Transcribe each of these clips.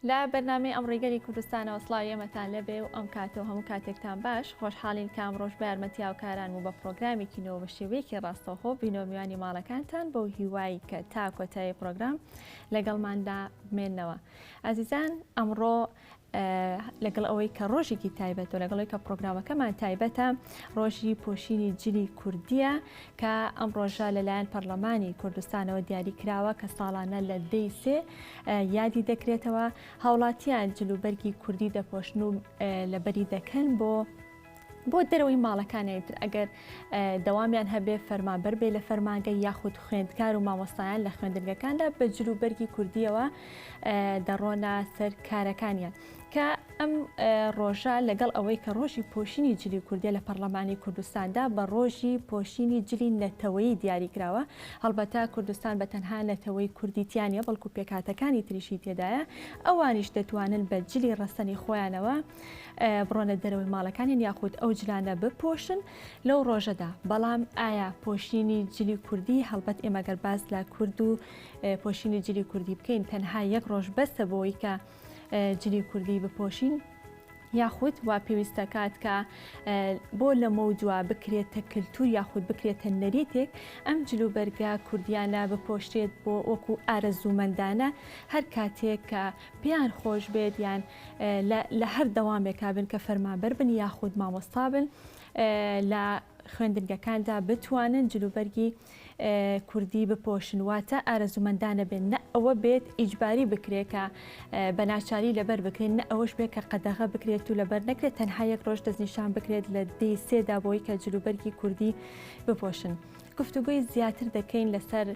لا بەرنامەی ئەمڕۆیگەری کوردستانەوە سڵاوی ئێمەتان لەبێ و ئەم کاتەوە هەموو کاتێکتان باش خۆشحاڵین کام ڕۆژ بە یارمەتی هاوکاران و بە پرۆگرامێکینەوە بە شێوەیەکی ڕاستەوخۆ بینۆ میوانی ماڵەکانتان بەو هیوایی کە تا کۆتایی پرۆگرام لەگەڵماندا بمێننەوە. ئازیزان ئەمڕۆ لەگەڵ ئەوەی کە ڕۆژێکی تایبەت و لەگەڵەوەی کە پرۆگرامەکەمان تایبەتە ڕۆژی پۆشینی جلی کوردیە کە ئەم ڕۆژە لەلایەن پەرلەمانی کوردستانەوە دیاری کراوە کە ساڵانە لە دەی سێ یادی دەکرێتەوە هاوڵاتیان جلوبەرگی کوردی دەپۆشن و لەبەری دەکەن بۆ دەرەوەی ماڵەکانی تر ئەگەر دەوامیان هەبێ فەرمانبەر بێ لە فەرمانگە یاخود خوێندکار و مامۆستایان لە خوێندنگەکاندا بە جلوبەرگی کوردیەوە دەڕۆنە سەر کارەکانیان کە ئەم ڕۆژە لەگەڵ ئەوەی کە ڕۆژی پۆشینی جلی کوردیە لە پەرلەمانی کوردستاندا بە ڕۆژی پۆشینی جلی نەتەوەیی دیاریکراوە. هەڵبەتە کوردستان بە تەنها نەتەوەی کوردیتیانە بەڵکو پێکهاتەکانی تریشی تێدایە ئەوانیش دەتوانن بە جلی ڕەسەنی خۆیانەوە بڕۆنە دەرەوەی ماڵەکانیان یاخود ئەو جلانە بپۆشن لەو ڕۆژەدا. بەڵام ئایا پۆشینی جلی کوردی هەڵبەت ئێمەگەر باز لە کورد و پۆشینی جلی کوردی بکەین تەنها یەک ڕۆژ بەسە بۆی کە جلی کوردی بپۆشین یاخود وا پێویستە کات کە بۆ لە مەوجووە بکرێتە کللتور یاخود بکرێتە نەریتێک ئەم جلوبەرگە کوردیانە بپۆشتێت بۆ وەکو ئارەزوومەندانە هەر کاتێک کە پێیان خۆش بێت یان لە هەر دەوامێکا بن کە فەرمانبەر بن یاخود مامۆستا بن لە خوێندنگەکاندا بتوانن جلوبەرگی کوردی بپۆشن واتە ئارەزوومەندانە بێن نە ئەوە بێت ئیجباری بکرێت کە بە ناچاری لەبەر بکرێن نە ئەوەش بێت کە قەدەغە بکرێت و لەبەر نەکرێت تەنها یەک ڕۆژ دەستنیشان بکرێت لە دەی سێدا بۆی کە جلوبەرگی کوردی بپۆشن. گفتوگوی زیاتر دەکەین لەسەر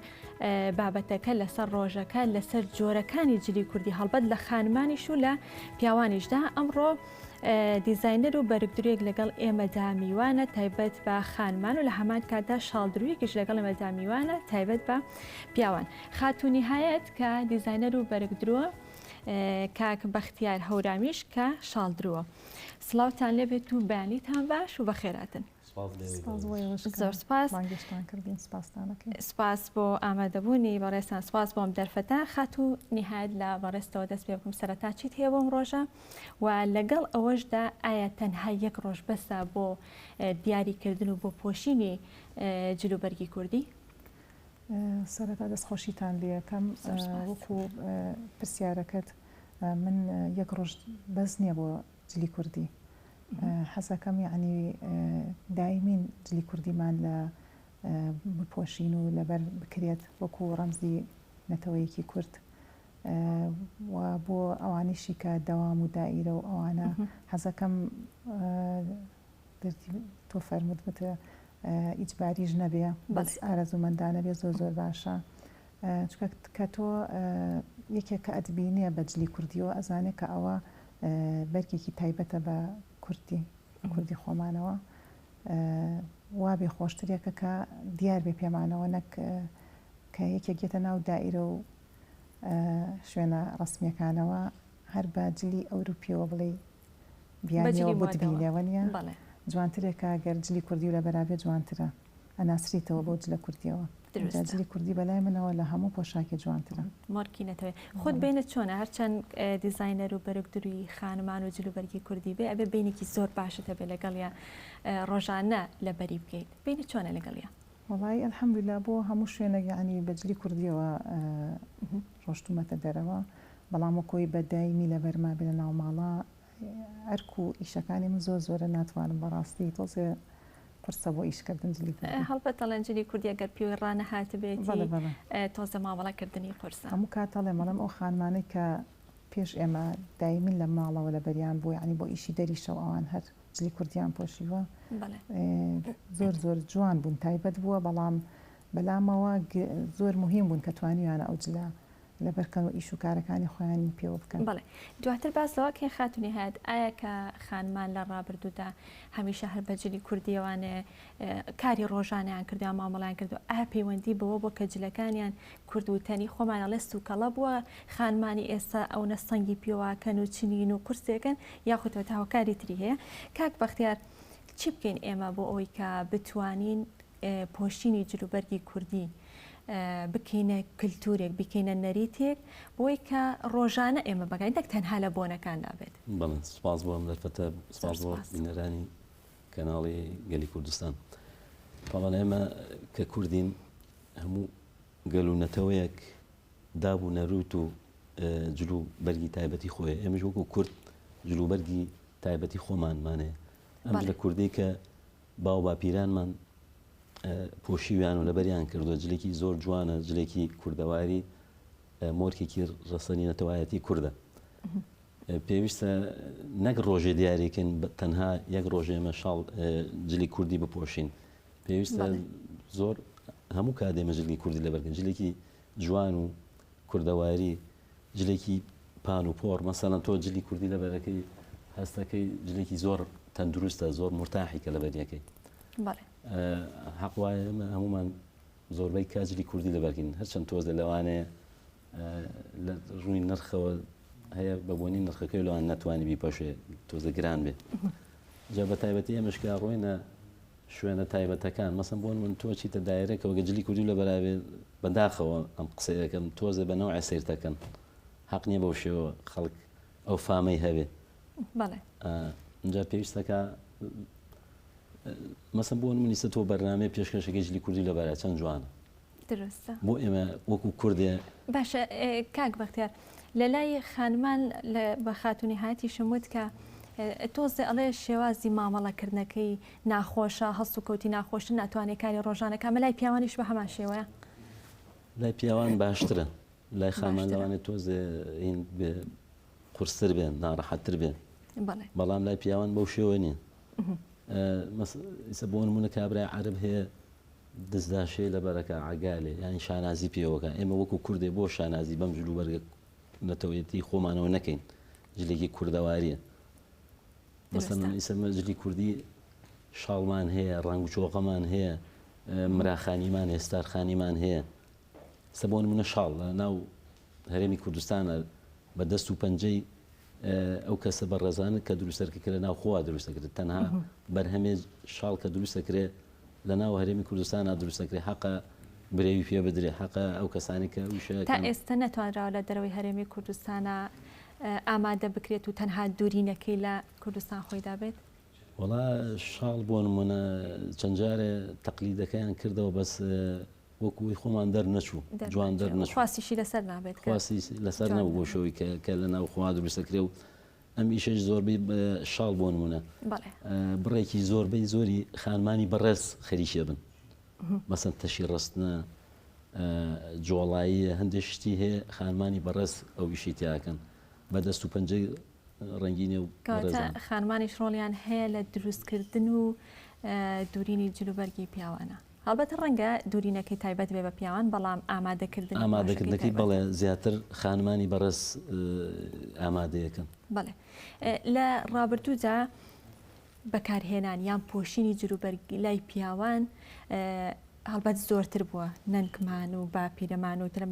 بابەتەکە لەسەر ڕۆژەکە لەسەر جۆرەکانی جلی کوردی هەڵبەت لە خانمانیش و لە پیاوانیشدا. ئەمڕۆ دیزاینەر و بەرگدرێک لەگەڵ ئێمەدا میوانە تایبەت بە خانمان و لە هەمان کاتدا شاڵدرویەکیش لەگەڵ ئێمەدا میوانە تایبەت بە پیاوان. خاتونیهایەت کە دیزاینەر و بەرگدرووە کاک بەختیار هەورامیش کە شاڵدرووە. سڵاوتان لێبێت و بەیانیتان باش و بەخێراتن. زۆر سپاس سپاس بۆ ئامادەبوونی بەڕێستان سپاس بۆم دەرفەتە خات و نهایت لە بەڕێستەوە دەست پێ بکەم سەرەتا چیت هەیە بۆم ڕۆژە و لەگەڵ ئەوەشدا ئایا تەنها یەک ڕۆژ بەسە بۆ دیاریکردن و بۆ پۆشینی جلوبەرگی کوردی؟ سەرەتا دەستخۆشیتان لێ یەکەم وەکو پرسیارەکەت من یەک ڕۆژ بەس نییە بۆ جلی کوردی حەزەکەم یعنی دایمین جلی کوردیمان لە بپۆشین و لەبەر بکرێت وەکو ڕەمزی نەتەوەیەکی کورد و بۆ ئەوانیشی کە دەوام و دائیرە و ئەوانە حەزەکەم تۆ فەرمودمتە ئیجباریش نەبێ بەس ئارەزوومەندانە بێ زۆر زۆر باشە کە تۆ یەکێک کە ئەدبینێ بە جلی کوردیەوە ئەزانێت کە ئەوە بەرگێکی تایبەتە بە کوردی خۆمانەوە وا بێ خۆشترێکە کە دیار بێ پێمانەوە نەک کە یەکێک گێتە ناو دائیرە و شوێنە ڕسمیەکانەوە هەر بە جلی ئەوروپیەوە بڵێ بیانەوە بتبینەوە نیە جوانترێکە گەر جلی کوردی و لە بەرابێ جوانترە ئەناسریتەوە بۆ جلە کوردیەوە جلی کوردی بەلای منەوە لە هەموو پۆشاکی جوانترە مارکینەتەوە خۆت بینت چۆنە هەرچەند دیزاینەر و بەرگدروی خانمان و جلوبەرگی کوردی بێ ئەبێ بینێکی زۆر باشتە بێ لەگەڵیا ڕۆژانە لەبەری بکەیت بینت چۆنە لەگەڵیا؟ وڵی ئەلحەمدولیلا بۆ هەموو شوێنە یعنی بە جلی کوردیەوە ڕۆشتومەتە دەرەوە بەڵام وەکۆی بەدایمی لەبەرما بێ لە ناوماڵە ئەرک و ئیشەکانی من زۆر زۆرە ناتوانم بەڕاستی تۆزێ پرسە بۆ ئیشکردن جلی هەڵبەت دەڵێن جلی کوردی ئەگەر پێوەی ڕانە هاتبێتی تۆزە مامەڵەکردنی قورسە هەموو کاتەڵێ مەڵم ئەو خانمانەی کە پێش ئێمە دایمین لە ماڵەوە لە بەریان بوو ینی بۆ ئیشی دەریشەوە ئەوان هەر جلی کوردیان پۆشیوە زۆر زۆر جوان بوون تایبەت بووە بەڵام بەلامەوە زۆر مهم بوون کە توانیوانە ئەو جلە لەبەرکەن و ئیش و کارەکانی خۆیانی پێوە بکەن. بڵێ دواتر باسەوە کێ خاتونی هات ئایا کە خانمان لە ڕابردوودا هەمیشە هەر بە جلی کوردیەوانێ کاری ڕۆژانیان کردیان مامەڵیان کردو ئا پەیوەندی بەوە بۆ کە جلەکانیان کوردوتەنی خۆمانە لەست و کەڵە بووە خانمانی ئێستا ئەو نەستەنگی پێواکەن و چنین و کورسێکن یاخودەوە هاوکاری تری هەیە کاک بەختیار چی بکەین ئێمە بۆ ئەوەی کە بتوانین پۆشینی جلوبەرگی کوردی بکەینە کللتورێک بکەینە نەریتێک بۆی کە ڕۆژانە ئێمە بەکەین دەک تەنها لە بۆنەکان نابێت. بەڵێ سپاس بۆم دەرفەتە سپاس بۆ بینەرانی کەناڵی گەلی کوردستان. بەڵێن ئێمە کە کوردین هەموو گەل و نەتەوەیەک دابوو نەروت و جلو بەرگی تایبەتی خۆی ئێمەش وەکو کورد جلوبەرگی تایبەتی خۆمانمانەیە. ئەم لە کوردی کە باو باپیرانمان پۆشیویان و لەبەریان کردو جلێکی زۆر جوانە جلێکی کوردەواری مۆرکێکی ڕەسەنی نەتەوایەتی کووردە. پێویستە نەک ڕۆژێ دیارێکن تەنها یەک ڕۆژێمە شاڵ جلی کوردی بپۆشین. پێویستە زۆر هەموو کادێمە جلی کوردی لەبەرگن جلێکی جوان و کوردەواری جلێکی پان و پۆڕ مەسەڵەن تۆ جلی کوردی لەبەرەکەی هەستەکەی جلێکی زۆر تەندروستە زۆر مرتاحیکە لەبەریەکەی. حەق وایە هەمومان زۆربەی کاجلی کوردی لەبەرگین هەرچەند تۆزە لەوانەیە لە ڕووی نرخەوە هەیە بەبوونی نرخەکەی لەوان ناتوانانی بیپەشێ تۆزە گران بێت. جا بە تایبەتی ئێمەشکا ڕۆینە شوێنە تایبەتەکان مەسم بۆن من تۆ چیتە دایرێکەوە گەجلی کوردی لە بەراێ بەداخەوە ئەم قسەیەکەم تۆزە بە نەوعی سیرتەکەن حەق نییە بەو شێوە خەڵک ئەو فامەی هەبێ. اینجا پێویستەکە مەسم بۆ منیسە تۆ بەرنامەی پێشکەشەکەی جلی کوردی لەبارە چەند جوانە درستە بۆ ئێمە وەکو کوردێ. باشە کاک بەختیار لە لای خانمان بە خاتونی هاتی شموت کە تۆزێ ئەڵێ شێوازی مامەڵەکردنەکەی ناخۆشە هەست و کەوتی ناخۆشن ناتوانێت کاری ڕۆژانەکە مە لای پیاوانیش بە هەمان شێوەیە. لای پیاوان باشترە لای خامان لەوانێت تۆزێ قورستر بێن ناڕەحەتتر بێن بەڵام لای پیاوان بەو شێوە نییە. ئیسە بۆ نمونە کابرای عەرب هەیە دەستداشێ لەبەرەکە عەگالێ یانی شانازی پێوەکە ئێمە وەکو کوردێ بۆ شانازی بەم جلوبەرگە نەتەوەیەتی خۆمانەوە نەکەین جلێکی کوردەواریە. مەسەڵەن ئیسەمە جلی کوردی شاڵمان هەیە ڕنگ و چۆقەمان هەیە مراخانیمان هەیە ستارخانیمان هەیە. سە بۆ نمونە شاڵ لە ناو هەرێمی کوردستانە بە دەست و پەنجەی ئەو کەسە بە ڕێزانە کە دروستەکە لە ناو خۆوا دروستەکرێت تەنها بەرهەمێ شاڵ کە دروستەکرێت لە ناو هەرێمی کوردستانە دروستەکرێت حەقە برێوی پێ بدرێ حەقە ئەو کەسانی کە وشە تا ئێستا نەتوانراوە لە دەرەوەی هەرێمی کوردستانە ئامادە بکرێت و تەنها دوورینەکەی لە کوردستان خۆیدا بێت. وڵا شاڵ بۆ نمونە چەند جارێ تەقلیدەکەیان کردەوە بەس وەکوی خۆمان دەرنەچوو جوان دەرنەچوو خواستیشی لەسەر نابێت خواستی لەسەر نەبوو بۆ شەوەی کە لە ناو خوا دروستەکرێ و ئەم ئیشەش زۆربەی شاڵ بۆ نمونە بڕێکی زۆربەی زۆری خانمانی بەڕێز خەریکە بن مەسەن تەشی ڕستنە جۆڵایی هەندێک شتی هەیە خانمانی بەڕێز ئەو ئیشی تیاکەن بەدەست و پەنجەی ڕەنگینێ و خانمانیش ڕۆڵیان هەیە لە دروستکردن و دوورینی جلوبەرگی پیاوانە. هەڵبەتە ڕەنگە دوورینەکەی تایبەت بێ بە پیاوان بەڵام ئامادەکردنەکەی بەڵێ زیاتر خانمانی بەڕێز ئامادەیەکەن. بەڵێ لە ڕابردوودا بەکارهێنان یان پۆشینی جلوبەرگی لای پیاوان هەڵبەت زۆرتر بووە نەنکمان و با پیرەمان و ترە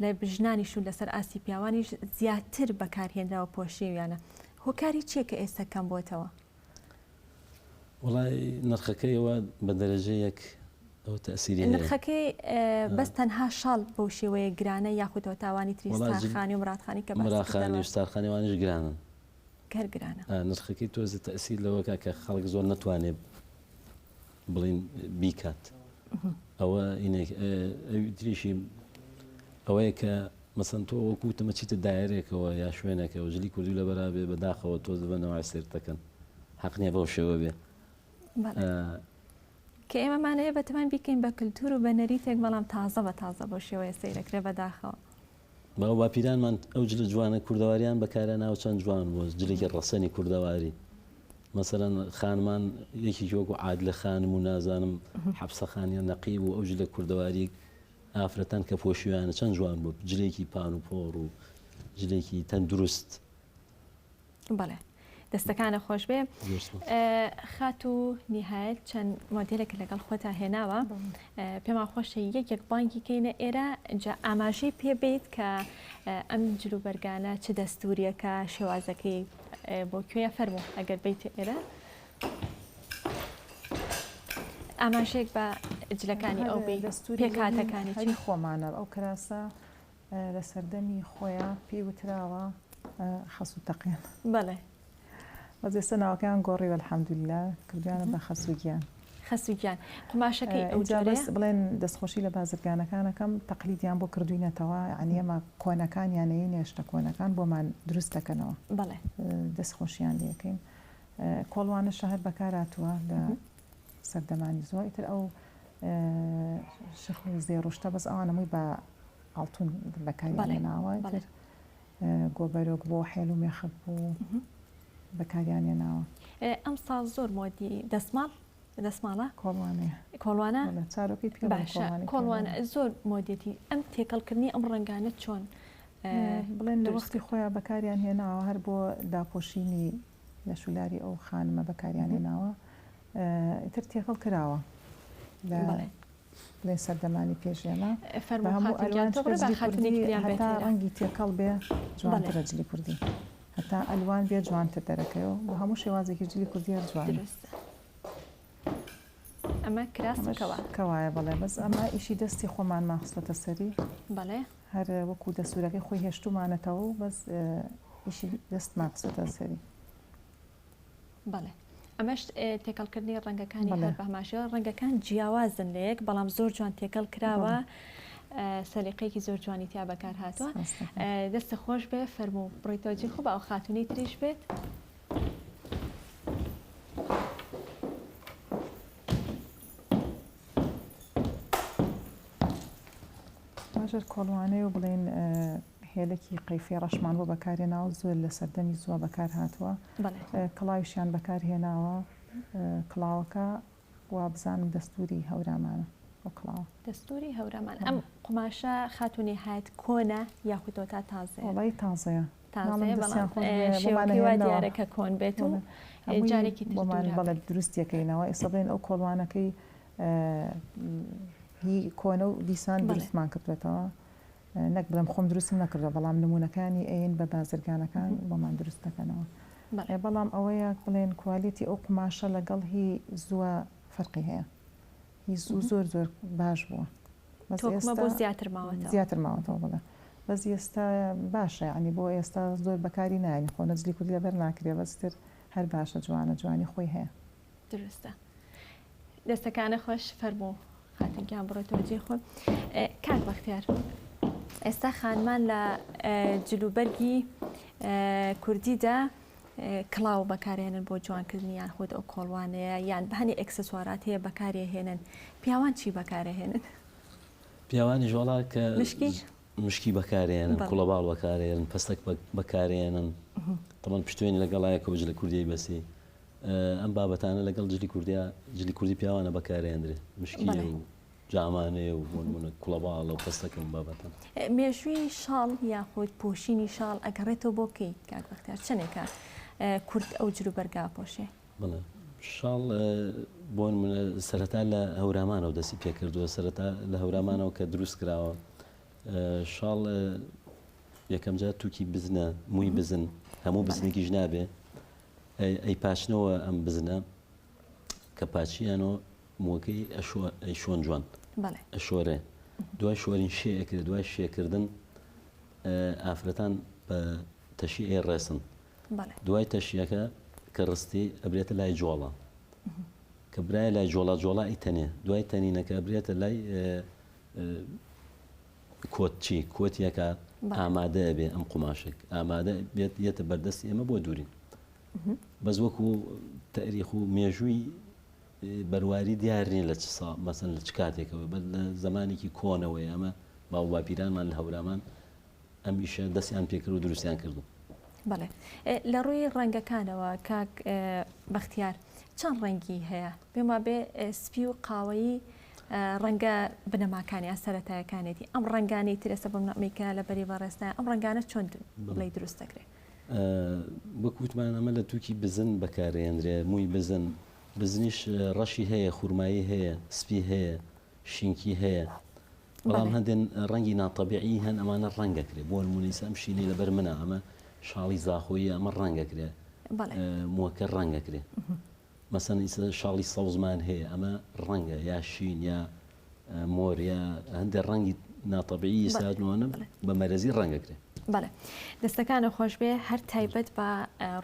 لە بژنانیش و لەسەر ئاسی پیاوانیش زیاتر بەکارهێنراوە پۆشیویانە. هۆکاری چیە کە ئێستا کەم بۆتەوە؟ وڵای نرخەکەیەوە بە دەرەجەیەک ئەو تەسیری نرخەکەی بەس تەنها شاڵ بەو شێوەیە گرانە یاخودەوە تاوانی تریستانخانی و مڕاتخانی کە مراخانی و ستارخانیوانیش گرانن کەر گرانە. نرخەکەی تۆزە تەسیر لەوەکە کە خەڵک زۆر نەتوانێت بڵین بیکات. ئەوە دریشی ئەوەیە کە مەسەن تۆ وەکوتمە چیتە دایرێکەوە یا شوێنێکەوە جلی کوردی لە بەرابێ بەداخەوە تۆز بنەوەی سێرتەکەن حەق نییە بەو شێوە بێ کە ئێمەمانەیە بەتەمان بیکەین بە کللتور و بە نەریتێک بەڵام تازە بە تازە بۆ شێوەیە سیرەکرێ بەداخەوە. باو باپیرانمان ئەو جلە جوانە کوردەواریان بەکارە ناو چەند جوان بۆ جلێکی ڕەسەنی کوردەواری مەسەرەن خانمان یەکی وەکو عادلە خانم و نازانم حەفسە خانیان نەقیب و ئەو جلە کوردەواری ئافرەتان کە پۆشیوانە چەند جوان بوو جلێکی پان و پۆڕ و جلێکی تەندروست. بەڵێ دەستەکانە خۆش بێ. خات و نیهایەت چەند مۆدێلێک لەگەڵ خۆتا هێناوە پێمان خۆشە یەکێک بانکی کەینە ئێرە جا ئاماژەی پێبێت کە ئەم جلوبەرگانە چ دەستوریەکە شێوازەکەی بۆ کوێیە فەرموو ئەگەر بیت ئێرە ئاماژەیەک بە جلەکانی ئەو پێکاتەکانی خۆمانە ئەو کراسە لە سەردەمی خۆیان پێی وتراوە خەسوو تەقیان بەڵێ بەس ئێستا ناوەکەیان گۆڕی وەلحەمدوللا کردیانە بە خەسووگیان خەسووگیان قماشەکەی ئەو بەس بڵێن دەستخۆشی لە بازرگانەکانەکەم تەقلیدیان بۆ کردوینەتەوە یعنی ئێمە کۆنەکان یانەیە نێشتە کۆنەکان بۆمان دروست دەکەنەوە بەڵێ دەستخۆشییان لەکەین کۆڵوانە شەهر بەکاراتوە لە سەردەمانی زۆر ئیتر ئەو شەخی زێڕشتە بەس ئەوانەمووی بە ئاڵتون بەکاریانێناوە گۆبەرۆک بۆ حێل و مێخب بوو بەکاریانێناوە ئەم ساڵ زۆر مۆدی دەسماڵە کۆڵوانە چارۆکی کۆڵوانە زۆر مۆدیەتی ئەم تێکەڵکردنی ئەم ڕنگانە چۆن بڵێن لە وەختی خۆیان بەکاریان هێناوە هەر بۆ داپۆشینی لە شولاری ئەو خانمە بەکاریان هێناوە ئیتر تێکەڵ کراوە لە سەردەمانی پێشێمە هەموو هەتا ڕەنگی تێکەڵ بێ جوانترە جلی کوردی هەتا ئەلوان بێ جوانتر دەرەکەیەوە بۆ هەموو شێوازێکی جلی کوردی جوان ئەمە کراسەکەوە کەوایە بەڵێ بەس ئەمە ئیشی دەستی خۆمان ماخستە سەری بەڵێ هەر وەکو دەسوورەکەی خۆی هێشتومانەتەوە و بەس ئیشی دەست ماخستە سەری بەڵێ ئەمەش تێکەڵکردنی ڕەنگەکانی هەر بەهماشەوە ڕەنگەکان جیاوازن لە یەک بەڵام زۆر جوان تێکەڵ کراوە سەلیقەیەکی زۆر جوانی تیا بەکار هاتووە دەستە خۆش بێ فەرموو بڕیتۆجی خوب ئەو خاتونی تریش بێت باژەر کۆڵوانەیە و بڵێن هێلێکی قەیفی ڕەشمان بۆ بەکارهێناوە زۆر لە سەردەمی زووە بەکار هاتووە کڵاویشیان بەکارهێناوە کڵاوەکە وا بزانم دەستوری هەورامانە ئەو کڵاوە دەستوری هەورامان ئەم قماشە خاتونی هات کۆنە یاخودۆ تا تازەیە وڵی تازەیە شێوەکەی دیارەکە کۆن بێت و جارێکی بۆمان بەڵێ دروستیەکەینەوە ئێستا بڵێن ئەو کۆڵوانەکەی هی کۆنە و دیسان دروستمان کردوێتەوە نەک بڵێم خۆم دروستم نەکردەوە بەڵام نمونونەکانی ئەین بە بازرگانەکان بۆمان دروست دەکەنەوە بەڵام ئەوەیە بڵێن کوالیتی ئەو قماشە لەگەڵ هی زووە فەرقی هەیە هی زۆر زۆر باش بووە بۆ زیاتر ماوەتەوە بڵێ بەس ئێستا باشە ینی بۆ ئێستا زۆر بەکاری نانی خۆ نەجلی کوردی لەبەر ناکرێ بەستر هەر باشە جوانە جوانی خۆی هەیە درستە دەستەکانە خۆش فەرموو خاتنگیان بڕێتەوەجێ خۆن کاک بەختیار ئێستا خانمان لە جلوبەرگی کوردیدا کڵاو بەکارهێنن بۆ جوانکردنی یان خۆت ئەو کۆڵوانەیە یان بەهەنی ئەکسسوارات هەیە بەکارهێنن پیاوان چی بەکارهێنن پیاوانی ژۆڵا کە مشکی بەکارهێنن کوڵەباڵ بەکارهێنن پەستەک بەکارهێنن تەمان پشتێنی لەگەڵایە کۆبج لە کوردیای بەسی ئەم بابەتانە لەگەڵ جلی کوردی پیاوانە بەکارهێنرێ مشکی و جامانەیە و بۆنمونە کوڵەباڵ و پەستەکەم بابەتان مێژووی شاڵ یاخۆت پۆشینی شاڵ ئەگەڕێتەوە بۆکەی کاک بەختیار چنێکە کورد ئەو جلوبەرگا پۆشێ بڵێ شاڵ بۆن منە سەرەتا لە هەورامانەوە دەستی پێکردووە سەرەتا لە هەورامانەوە کە دروست کراوە شاڵ یەکەم جار تووکی بزنە مووی بزن هەموو بزنێکیش نابێ ئەی پاشنەوە ئەم بزنە کە پاچیانەوە مووەکەی ئەشۆن جوان ئەشۆرێ دوای شۆرین شێەکرێت دوای شێکردن ئافرەتان بە تەشی ئێ ڕێسن دوای تەشیەکە کە ڕستی ئەبرێتە لای جۆڵە کە برایە لای جۆڵە ئیتەنێ دوای تەنینەکە ئەبرێتە لای کۆتچی کۆتیەکە ئامادە بێ ئەم قماشک ئامادە بێت یەتە بەردەستی ئێمە بۆ دوورین بەس وەکو تاریخ و مێژووی بەرواری دیارنی لە مەسەن لە چ کاتێکەوە بە لە زمانێکی کۆنەوەی ئەمە باو باپیرانمان لە هەورامان ئەمیشە دەستیان پێکرد و دروستیان کردو بەڵێ لە ڕووی ڕەنگەکانەوە کاک بەختیار چەند ڕەنگی هەیە پێما بێ سپی و قاوەیی ڕەنگە بنەماکانی سەرەتایەکانێتی ئەم ڕەنگانی ترێسە بۆ نامیکە لە بەری بەڕێستای ئەم ڕەنگانە چۆن بڵێ دروست دەکرێت وەکوتمان ئەمە لە تووکی بزن بەکارێنرێ مووی بزن بزنیش ڕەشی هەیە خوورمایی هەیە سپی هەیە شینکی هەیە بەڵام هەندێن ڕەنگی ناتەبیعی هەن ئەمانە ڕەنگەکرێ بۆ نمونەیسە ئەم شینەی لەبەر منە ئەمە شاڵی زاخۆیی ئەمە ڕەنگەکرێ مووەکە ڕەنگەکرێ مەسەن ئیسە شاڵی سەوزمان هەیە ئەمە ڕەنگە یا شین یا مۆریە هەندێک ڕەنگی ناتەبیعی سادنوانە بە مەرەزی ڕەنگەکرێت. بەڵێ دەستەکانە خۆش بێ هەر تایبەت بە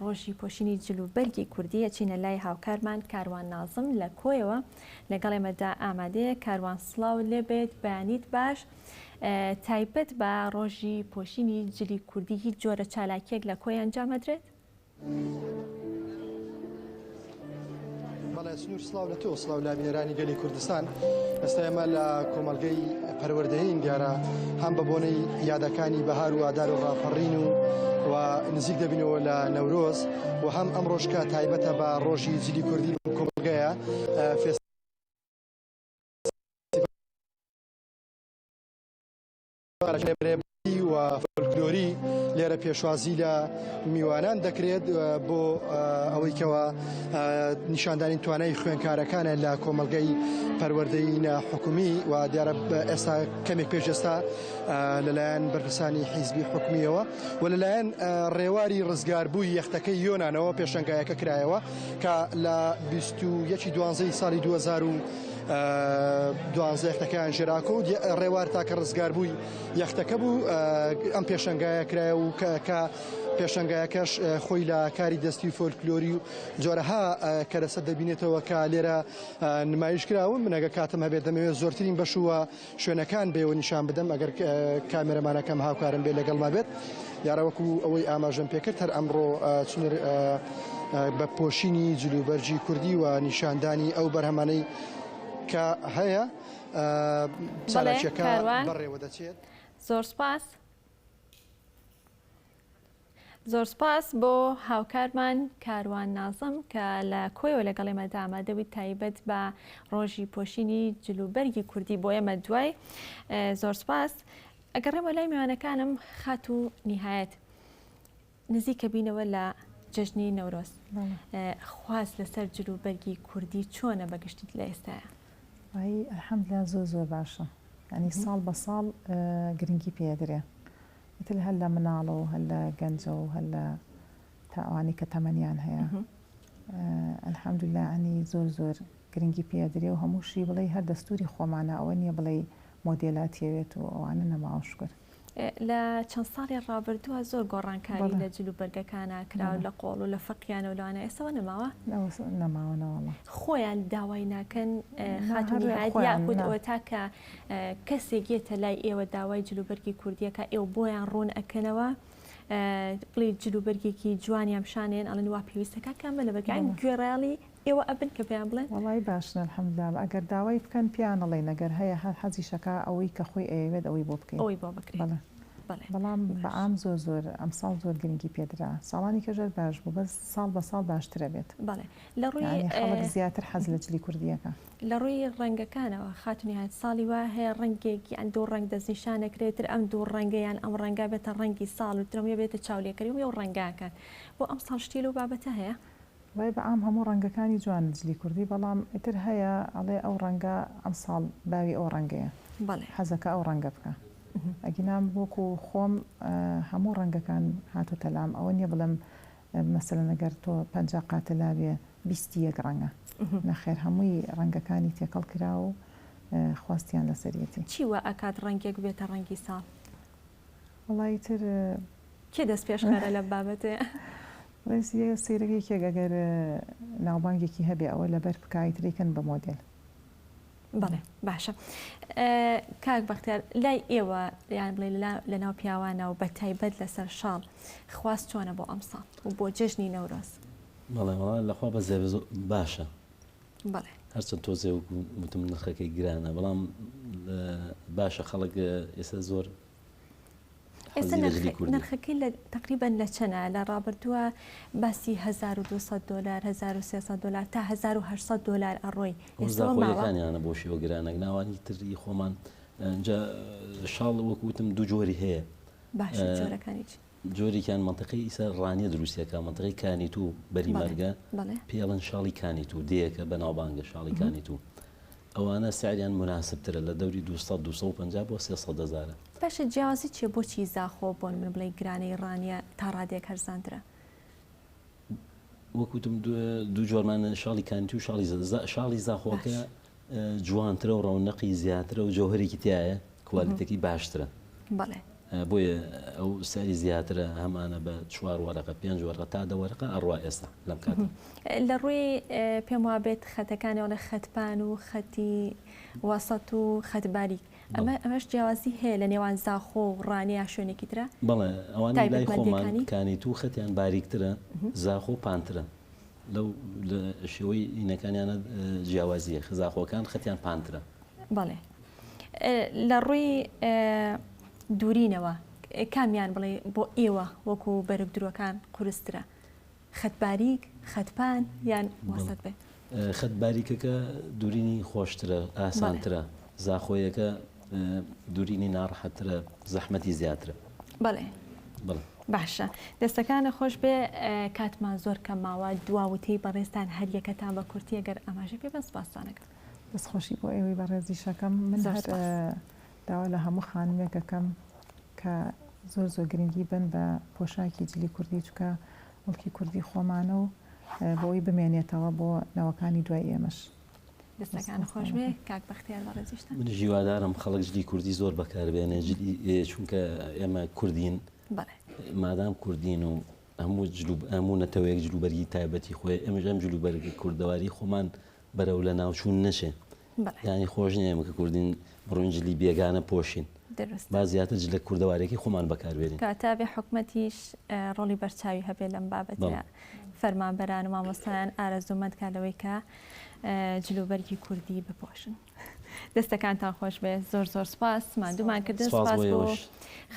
ڕۆژی پۆشینی جلوبەرگی کوردی ئەچینە لای هاوکارمان کاروان نازم لە کۆیەوە لەگەڵێمەدا ئامادەیە. کاروان سڵاو لێبێت، بەیانیت باش. تایبەت بە ڕۆژی پۆشینی جلی کوردی هیچ جۆرە چالاکیەک لە کۆی ئەنجامەدرێت؟ بەڵێ سنوور سڵاو لە تۆ سڵاو لا بینەرانی گەلی کوردستان. ئێستا ئێمە لە کۆمەلگەی پەروەردەهین دیارە هەم بە بۆنەی یادەکانی بەهار و ئادار و ڕاپەڕین و نزیک دەبینەوە لە نەورۆز و هەم ئەم ڕۆژکە تایبەتە بە ڕۆژی جلی کوردی کۆمەلگەیە و فۆلکلۆری لێرە پێشوازی لە میوانان دەکرێت بۆ ئەوەی کەوە نیشاندانی توانای خوێنکارەکانە لە کۆمەلگەی پەروەردەی حکومی و دیارە ئێستا کەمێک پێشێستا لەلایەن بەرپرسانی حیزبی حکومیەوە و لەلایەن ڕێواری ڕزگاربووی یەختەکەی یۆنانەوە پێشەنگایەکە کرایەوە کە لە 21 دوانزەی ساڵی 2012 یەختەکەیان ژێراکە و ڕێوار تاکە ڕزگار بووی یەختەکە بوو ئەم پێشەنگایە کرایە و کە پێشەنگایەکەش خۆی لە کاری دەستی فۆلکلۆری و جۆرەها کەرەسە دەبینێتەوە کە لێرە نمایش کراوم منەگە کاتم هەبێت دەمەوێت زۆرترین بەشووە شوێنەکان بێەوە نیشان بدەم ئەگەر کامێرەمانەکەم هاوکارم بێ لەگەڵما بێت یاراوەکو ئەوەی ئاماژەم پێکرد هەر ئەمڕۆ چونر بە پۆشینی جلوبەرجی کوردی و نیشاندانی ئەو بەرهەمانەی کە هەیە چالاکیەکە بەڕێوە دەچێت. زۆر سپاس. زۆر سپاس بۆ هاوکارمان کاروان نازم کە لە کۆیەوە لەگەڵێمەدا ئامادەبووی تایبەت بە ڕۆژی پۆشینی جلوبەرگی کوردی بۆ ئێمە دوای. زۆر سپاس. ئەگەڕێمە لای میوانەکانم خات و نیهایەت نزیکە بینەوە لە جەژنی نەورۆز خواست لەسەر جلوبەرگی کوردی چۆنە بەگشتیت لە ئێستاە؟ الحەمدلله زۆر باشە، ینی ساڵ بە ساڵ گرنگی پێدرێ مثل هەر لە مناڵە و هەر لە گەنجە و هەر لە تاوانی کە تەمەنیان هەیە الحەمدلله ینی زۆر گرنگی پێدرێ و هەمووشی بڵێ هەر دەستوری خۆمانە ئەوە نییە بڵێ مۆدێلاتیەوێت و ئەوانە نەماوە شکر. لە چەند ساڵی ڕابردووە زۆر گۆڕانکاری لە جلوبەرگەکانە کراو لە قۆڵ و لە فەقیانە و لەوانە ئێستاوە نەماوە؟ نەماوەنەوەڵە خۆیان داوای ناکەن خاتونیهادیاخود ئەوە تاکە کەسێک گێتە لای ئێوە داوای جلوبەرگی کوردیەکە ئێوە بۆیان ڕوون ئەکەنەوە بڵێ جلوبەرگێکی جوانیان شانێن ئەڵێن وا پێویستەکە کامە لە بەرگان گوێڕاڵی ئێوە ئەبن کە پێیان بڵێن وڵی باشن الحەمدلله ئەگەر داوای بکەن پیانەڵێ نەگەر هەیە هەر حەزیشەکە ئەوەی کە خۆی ئەوێت ئەوەی بۆ بکەین ئەوەی بۆ بکرێت. بەڵام بەعام زۆر ئەمساڵ زۆر گرنگی پێدرا ساڵانی کەژەر باش بوو بەس ساڵ بە ساڵ باشترە بێت. بەڵێ لە ڕووی خەڵک زیاتر حەز لە جلی کوردیەکە لە ڕووی ڕەنگەکانەوە خاتونی هات ساڵی وا هەیە ڕەنگێکی ئەن دوو ڕەنگ دەستنیشانەکرێتتر ئەم دوو ڕەنگەیان ئەم ڕەنگا بێتە ڕەنگی ساڵ و درەمیە بێتە چاولێکەری و ڕەنگاکان بۆ ئەم ساڵ شتیل و بابەتە هەیە وای بەعام هەموو ڕەنگەکانی جوان جلی کوردی بەڵام ئیتر هەیە ئەڵێ ئەو ڕەنگە ئەم ساڵ باوی ئەو ڕەنگەیە حەزەکە ئەو ڕەنگە بکە ئەگینام وەکو خۆم هەموو ڕەنگەکان هاتو تەلام ئەوە نییە بڵم مەسەلە نەگەر تۆ 50 قاتەلا بێ 21 ڕەنگە نەخێر هەمووی ڕەنگەکانی تێکەڵ کرا و خواستیان لەسەرەتی چیوە ئەکات ڕەنگێک بێتە ڕەنگی ساڵ وڵی تر کێ دەست پێشخەرە لە بابەتەیە سیرەکێک ئەگەر ناوبانگێکی هەبێ ئەوە لەبەر بکایتریکەن بە مۆدل. بەڵێ باشە کاک بەختیار لای ئێوە یان بڵێ لە ناو پیاوانە و بە تایبەت لەسەر شاڵ خواست چۆنە بۆ ئەم ساڵ و بۆ جەژنی نەورۆز؟ بەڵێ لەخوا بە زێ باشە بەڵێ هەرچەند تۆزێ وتم نرخەکەی گرانە بەڵام باشە خەڵک ئێستا زۆر ئێستا نرخەکەی لە تقریبا لە چەنە لە ڕابردووە باسی $1200 $1300 تا $1800 ئەڕۆی ئێستاخۆیەکانیانە بۆ شێوە گرانە ناوانی تری خۆمان اینجا شاڵ وەکوتم دوو جۆری هەیە باش جۆرەکانی جۆریکیان منطقی ئیسا ڕانیە دروستیەکە منطقی کانیت و بەری مەرگە پێڵەن شاڵی کانیت و دەیەکە بەناوبانگە شاڵی کانیت و ئەوانە سعریان مناسبترە لە دەوری 200-250 بۆ 300,000. باشە جیازی چیە بۆچی زاخۆ بۆن من بڵێ گرانەی ڕانیە تا ڕادێک هەرزاندرە؟ وەکوتم دوو جۆرمان شاڵی کانیت و شاڵی زاخۆکە جوانترە و ڕەونەقی زیاترە و جۆهرێکی تایە کوالیتێکی باشترە بەڵێ بۆیە ئەو سەری زیاترە هەمانە بە 4 وەرەقە 5 وەرەقە تا 10 وەرەقە ئەڕوا ئێستا لەم کاتە لە ڕووی پێم وابێت خەتەکانەوە لە خەتپان و خەتی وەسەت و خەت باریک ئەمەش جیاوازی هەیە لە نێوان زاخۆ و ڕانیا شوێنێکی ترە بەڵێ ئەوانی لای خۆمان کانی و خەتیان باریکترە زاخۆ پانترە لەو لە شێوەی ئینەکانیانە جیاوازیە زاخۆکان خەتیان پانترە بەڵێ لە ڕووی دوورینەوە کامیان بڵێ بۆ ئێوە وەکو بەرگ درۆکان قورسترە خەت باریک خەتپان یان وەسەت بێت خەت باریکەکە دوورینی خۆشترە ئاسانترە زاخۆیەکە دوورینی ناڕەحەتترە زەحمەتی زیاترە بەڵێ باشە دەستەکانە خۆش بێ کاتمان زۆر کە ماوە دواوتی بەڕێستان هەریەکەتان بە کورتی ئەگەر ئاماژە پێ بەس باسانەکە دەستخۆشی بۆ ئێوەی بەڕێزی شەکەم من داوا لە هەموو خانمێکەکەم کە زۆر گرنگی بن بە پۆشاکی جلی کوردی چکە وڵکی کوردی خۆمانە و بۆی بمێنێتەوە بۆ ناوەکانی دوای ئێمەش دەستەکان خۆش بێ کاک بەختیار بەڕێزیشتە من ژیوادارم خەڵک جلی کوردی زۆر بەکاربێنێ چونکە ئێمە کوردین مادام کوردین و هەموو نەتەوەیەک جلوبەرگی تایبەتی خۆی ئەمەش ئەم جلوبەرگی کوردەواری خۆمان بەرەو لە ناوچوون نەشێ ینی خۆش نیە ئێمە کە کوردین ڕوونجلی بێگانە پۆشین با زیاتر جلە کوردەوارێکی خۆمان بەکاربێنین کاتابێ حکومەتیش ڕۆڵی بەرچاوی هەبێ لەم بابەتە فەرمانبەران و مامۆستایان ئارەزومەند کالەوەی کە جلوبەرگی کوردی بپۆشن دەستەکانتان خۆش بێ زۆر سپاس مادوومان کردن سپاس بۆ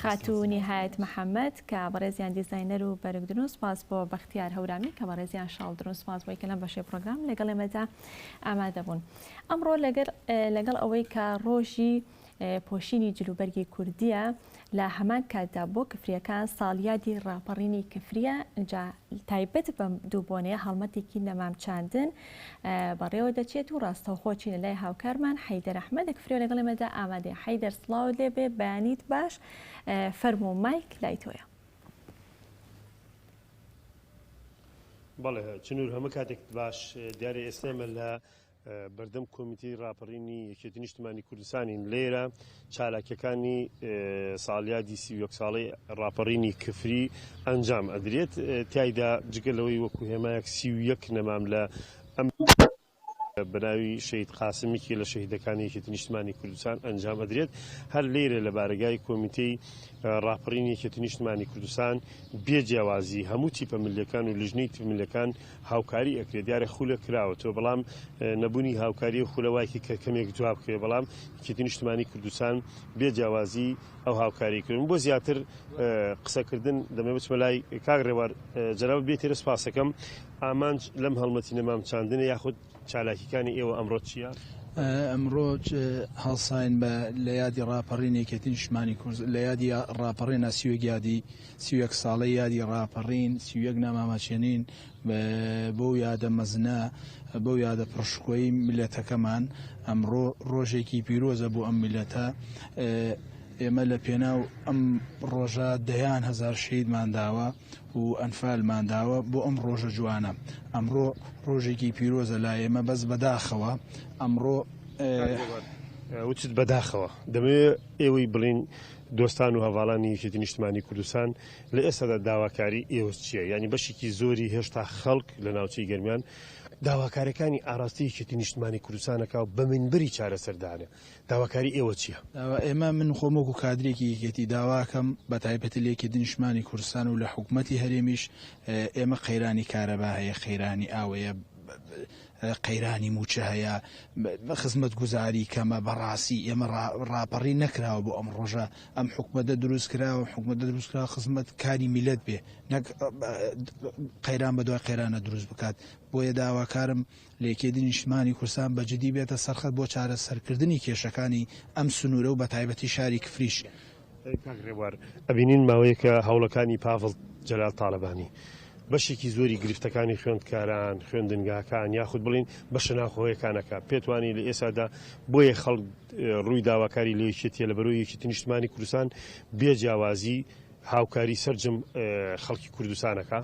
خاتوو نیهایەت محەممەد کە بەڕێزیان دیزاینەر و بەرگدن و سپاس بۆ بەختیار هەورامی کە بەڕێزیان شاڵدن و سپاس بۆی کە لەم بەشەی پرۆگرام لەگەڵ ئێمەدا ئامادە بوون ئەمڕۆ لەگەڵ ئەوەی کە ڕۆژی پۆشینی جلوبەرگی کوردیە لە هەمان کاتدا بۆ کفریەکان ساڵیادی ڕاپەڕینی کفریە اینجا تایبەت بە دووبۆنەیە هەڵمەتێکی نەمامچاندن بەڕێوە دەچێت و ڕاستەوخۆچی لە لای هاوکارمان حەیدەر ئەحمەد کفری لەگەڵ ئێمەدا ئامادەیە حەیدەر سڵاو لێبێ بەیانیت باش فەرموو مایک لای تۆیە بەڵێ چنوور هەموو کاتێک باش دیارە ئێستێمە لە بەردەم کۆمیتی ڕاپەڕینی یەکێتی نیشتمانی کوردستانین لێرە چالاکیەکانی ساڵیادی 31 ساڵی ڕاپەڕینی کفری ئەنجام ئەدرێت تایدا جگەلەوەی وەکو هێمایەک 31 نەمام لە ئەم بەناوی شەید قاسمیکی لە شەهیدەکانی یەکێتی نیشتمانی کوردستان ئەنجام ئەدرێت هەر لێرە لە بارگای کۆمیتەی ڕاپەڕینی یەکێتی نیشتمانی کوردستان بێجیاوازی هەموو تیپە ملیەکان و لیژنەی تیپە ملیەکان هاوکاری ئەکرێت دیارە خولە کراوەتەوە بەڵام نەبوونی هاوکاری و خولەوایکی کە کەمێک جواب بکرێ بەڵام یەکێتی نیشتمانی کوردستان بێجیاوازی ئەو هاوکاری کردن بۆ زیاتر قسەکردن دەمێ بچمە لای کاک ڕێوار جەناب بێتێرە سپاسەکەم ئامانج لەم هەڵمەتی نەمامچاندنە یاخود چالاکیەکانی ئێوە ئەمڕۆ چییە؟ ئەمڕۆ هەڵساین بە لە یادی ڕاپەڕینی یەکێتی نیشتمانی کورد لە یادی ڕاپەڕینە 31 ساڵی یادی ڕاپەڕین 31 نامامەچێنین بۆ یادە مەزنە بۆ یادە پڕشکۆیی میلەتەکەمان ئەمڕۆ ڕۆژێکی پیرۆزە بۆ ئەم میلەتە ئێمە لە پێناو ئەم ڕۆژە دەیان هەزار شەیدمان داوە و ئەنفالمان داوە بۆ ئەم ڕۆژە جوانە ئەمڕۆ ڕۆژێکی پیرۆزە لا ئێمە بەس بەداخەوە ئەمڕۆ وچت بەداخەوە دەمەوێت ئێوەی بڵین دۆستان و هەواڵانی یەکێتی نیشتمانی کوردستان لە ئێستادا داواکاری ئێوە چییە؟ ینی بەشێکی زۆری هێشتا خەڵک لە ناوچەی گەرمیان داواکاریەکانی ئاراستی یەکێتی نیشتمانی کوردستانەکە و بە منبەری چارەسەردانە داواکاری ئێوە چییە؟ ئێمە من خۆمەک و کادرێکی یەکێتی داواکەم بە تایبەتی لە یەکێتی نیشتمانی کوردستان و لە حکوومەتی هەرێمیش ئێمە قەیرانی کارەبا هەیە قەیرانی ئاوەیە قەیرانی موچە هەیە خزمەت گوزاری کەمە بەڕاستی ئێمە ڕاپەڕی نەکراوە بۆ ئەم ڕۆژە ئەم حکومەتە دروست کراوە حکومەتە دروست کراوە خزمەت کاری میلەت بێ نەک قەیران بە دوای قەیرانە دروست بکات بۆیە داواکارم لە یەکێتی نیشتمانی کوردستان بەجددی بێتە سەرخەت بۆ چارەسەرکردنی کێشەکانی ئەم سنوورە و بە تایبەتی شاری کفریش. کاک ڕێوار ئەبینین ماوەیەکە هەوڵەکانی پاڤڵ جەلال تاڵەبانی بەشێکی زۆری گرفتەکانی خوێندکاران خوێندنگاکان یاخود بڵین بەشە ناخۆیەکانەکە پێتوانی لە ئێستادا بۆیە خەڵک ڕووی داواکاری لە یەکێتیە لە بەرەوەی یەکێتی نیشتمانی کوردستان بێجیاوازی هاوکاری سەرجەم خەڵکی کوردستانەکە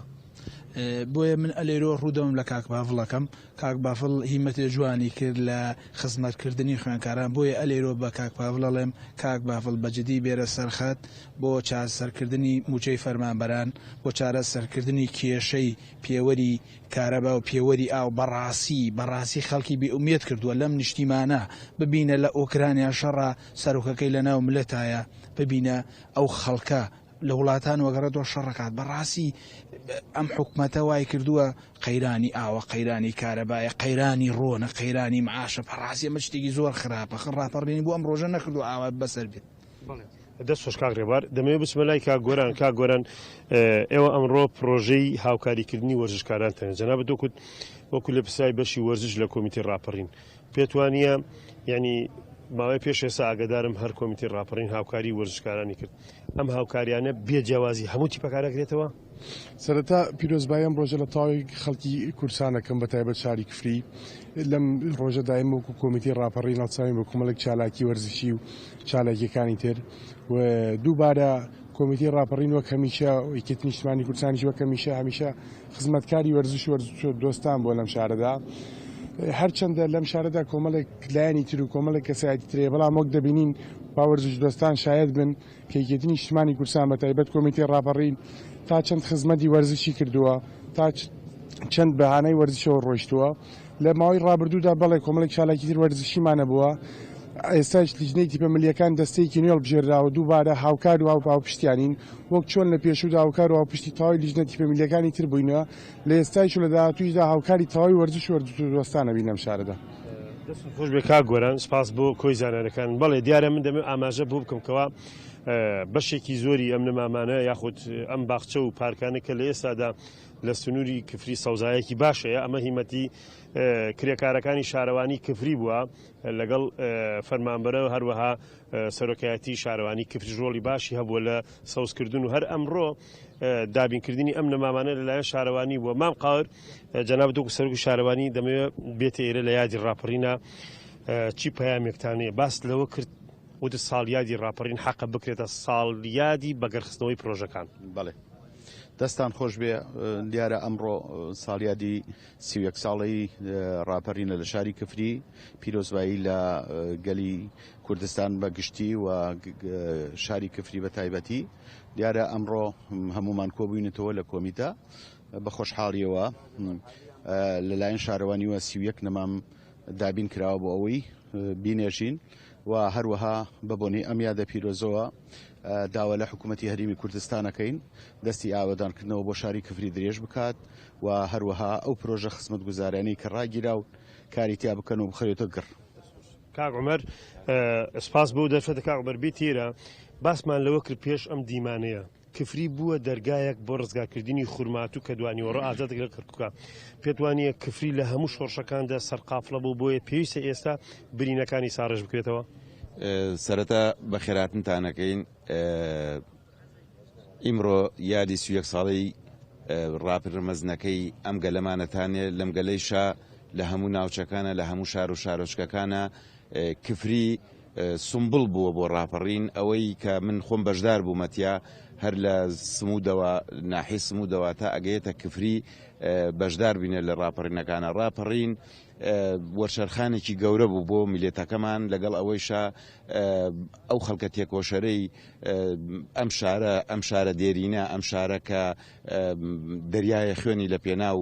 بۆیە من ئەلێرۆ ڕوودەم لە کاک بافڵەکەم کاک بافڵ هیمەتێ جوانی کرد لە خزمەتکردنی خوێنکاران بۆیە ئەلێرۆ بە کاک بافڵەڵێم کاک بافڵ بەجددی بێرە سەرخەت بۆ چارەسەرکردنی موچەی فەرمانبەران بۆ چارەسەرکردنی کێشەی پێوەری کارەبا و پێوەری ئاو بەڕاستی خەڵکی بێئومێد کردووە لەم نیشتیمانە ببینە لە ئۆکرانیا شەڕە سەرۆکەکەی لە ناو ملەتایە ببینە ئەو خەڵکە لە وڵاتان وەگەڕێتەوە شەڕەکات بەڕاستی ئەم حکومەتە وای کردووە قەیرانی ئاوە قەیرانی کارەبایە قەیرانی ڕۆنە قەیرانی معاشە بەڕاستی ئەمە شتێکی زۆر خراپە ڕاپەڕبینی بۆ ئەم ڕۆژە نەکردو ئاوا بەسەر بێت دەست خۆش کاک ڕێبار دەمەوێت بچمە لای کاک گۆران ئێوە ئەمڕۆ پرۆژەی هاوکاریکردنی وەرزشکارانتەنە جەناب دۆکوت وەکو لە پرسای بەشی وەرزش لە کۆمیتی ڕاپەڕین پێت وانییە یعنی ماوەی پێش ئێستا ئاگدارم هەر کۆمیتی ڕاپەڕین هاوکاری وەرزشکارانی کرد ئەم هاوکاریانە بێجیاوازی هەموو تیپەکارەکرێتەوە سەرەتا پیرۆزبایەم ڕۆژە لە تاوی خەڵکی کورسانەکەم بە تایبەت شاری کفری لەم ڕۆژە دایم وەکو کۆمیتی ڕاپەڕین هەڵساوین بە کۆمەڵێک چالاکی وەرزشی و چالاکیەکانی تر و دووبارە کۆمیتی ڕاپەڕین وەک هەمیشە یەکێتی نیشتمانی کوردستانیش وەک هەمیشە خزمەتکاری وەرزش دۆستان بۆ لەم شارەدا هەرچەندە لەم شارەدا کۆمەڵێک لایەنی تر و کۆمەڵێک کەسایەتی ترێ بەڵام وەک دەبینین باوەرزش دۆستان شاید بن کە یەکێتی نیشتمانی کوردستان بە تایبەت کۆمیتی ڕاپەڕین تا چەند خزمەتی وەرزشی کردووە تا چەند بەهانەی وەرزشەوە ڕۆیشتووە لە ماوەی ڕابردوودا بەڵێ کۆمەڵێک چالاکی تر وەرزشیمانە بووە ئێستاش لیژنەی تیپە ملیەکان دەستەیەکی نوێ بژێراوە دووبارە هاوکار و هاوپشتیانین وەک چۆن لە پێشوودا هاوکار و هاوپشتی تەواوی لیژنە تیپە ملیەکانی تر بووینەوە لە ئێستایش و لە داهاتوویشدا هاوکاری تەواوی وەرزش دۆستانە بین لەم شارەدا خۆش بێ کاک گۆران سپاس بۆ کۆی زانانەکان بەڵێ دیارە من دەمێ ئاماژە بۆ بکەمکەوە بەشێکی زۆری ئەم نەمامانە یاخود ئەم باخچە و پارکانە کە لە ئێستادا لە سنووری کفری سەوزایەکی باشەیە ئەمە هیمەتی کرێکارەکانی شارەوانی کفری بووە لەگەڵ فەرمانبەرە و هەروەها سەرۆکایەتی شارەوانی کفری ڕۆڵی باشی هەبووە لە سەوزکردن و هەر ئەمڕۆ دابینکردنی ئەم نەمامانە لەلایەن شارەوانی بووە مام قاور جەناب دۆکو سەرۆکی شارەوانی دەمەوێت بێتە ئێرە لە یادی ڕاپەڕینە چی پەیامێکتانەیە باس لەوە کرد وتە ساڵیادی ڕاپەڕین حەقە بکرێتە ساڵیادی بەگەرخستنەوەی پرۆژەکان بەڵێ دەستان خۆش بێ دیارە ئەمڕۆ ساڵیادی 31 ساڵی ڕاپەڕینە لە شاری کفری پیرۆزبایی لە گەلی کوردستان بە گشتی و شاری کفری بە تایبەتی دیارە ئەمڕۆ هەمومان کۆبووینەتەوە لە کۆمیتە بە خۆشحاڵیەوە لەلایەن شارەوانی وە 31 نەمام دابین کراوە بۆ ئەوەی بینێژین و هەروەها بەبوونی ئەم یادە پیرۆزەوە داوا لە حکوومەتی هەرێمی کوردستانەکەین دەستی ئاوەدانکردنەوە بۆ شاری کفری درێژ بکات و هەروەها ئەو پرۆژە خزمەت گوزارانی کە ڕاگیرا و کاری تیا بکەن و بخەوێتە گڕ کاک عومەر سپاس بۆ دەرفەتە کاک عومەر بیتیرە باسمان لەوە کرد پێش ئەم دیمانەیە کفری بووە دەرگایەک بۆ ڕزگارکردنی خورمات و کە دوانیوەڕۆ ئازادێک لە کردکوکە پێت وانییە کفری لە هەموو شۆڕشەکاندا سەرقافڵە بوو بۆیە پێویستە ئێستا برینەکانی ساڕێژ بکرێتەوە سەرەتا بە خێراتنتانەکەین ئیمڕۆ یادی 31 ساڵی ڕاپرمەزنەکەی ئەم گەلەمانەتانێ لەم گەلەیشا لە هەموو ناوچەکانە لە هەموو شار و شارۆچکەکانە کفری سمبڵ بووە بۆ ڕاپەڕین ئەوەی کە من خۆم بەشدار بوومەتیا هەر لە سمودەوە ناحی سمودەوە تا ئەگەیەتە کفری بەشدار بینێت لە ڕاپەڕینەکانە ڕاپەڕین وەرشەرخانێکی گەورە بوو بۆ میلێتەکەمان لەگەڵ ئەوەیشە ئەو خەڵکە تێکۆشەرەی ئەم شارە دێرینە ئەم شارە کە دەریای خوێنی لە پێناو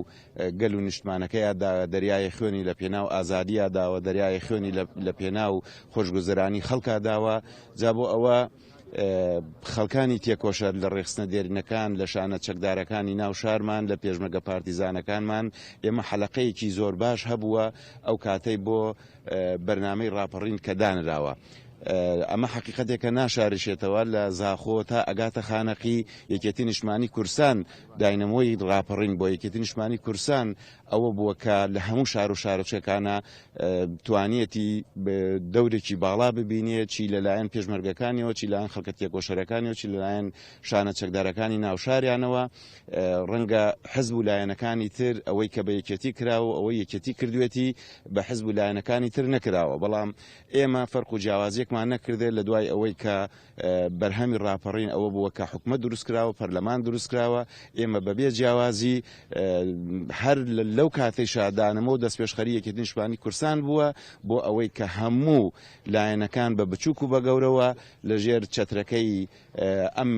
گەل و نیشتمانەکەیدا دەریای خوێنی لە پێناو ئازادیە داوە دەریای خوێنی لە پێناو خۆشگوزەرانی خەڵکا داوە جا بۆ ئەوە خەڵکانی تێکۆشەر لە ڕێخستنە دێرینەکان لە شانە چەکدارەکانی ناو شارمان لە پێشمەگە پارتیزانەکانمان ئێمە حەلەقەیەکی زۆر باش هەبووە ئەو کاتەی بۆ بەرنامەی ڕاپەڕین کە دانراوە ئەمە حقیقەتێکە ناشارشێتەوە لە زاخۆ تا ئەگاتە خانەقی یەکێتی نیشتمانی کورسان داینەمۆی ڕاپەڕین بۆ یەکێتی نیشتمانی کورسان ئەوە بووە کە لە هەموو شار و شارۆچەکانە توانیەتی دەورێکی باڵا ببینێت چی لەلایەن پێشمەرگەکانیەوە چی لایەن خەڵکە تێکۆشەرەکانیەوە چی لەلایەن شانە چەکدارەکانی ناوشاریانەوە ڕەنگە حزب و لایەنەکانی تر ئەوەی کە بە یەکێتی کراوە ئەوەی یەکێتی کردوێتی بە حزب و لایەنەکانی تر نەکراوە بەڵام ئێمە فەرق و جیاوازیەکمان دروستمان نەکردێت لە دوای ئەوەی کە بەرهەمی ڕاپەڕین ئەوە بووە کە حکومەت دروست کراوە پەرلەمان دروست کراوە ئێمە بەبێ جیاوازی هەر لەو کاتەیشا دانەمە و دەستپێشخەری یەکێتی نیشتمانی کورسان بووە بۆ ئەوەی کە هەموو لایەنەکان بە بچووک و بەگەورەوە لەژێر چەترەکەی ئەم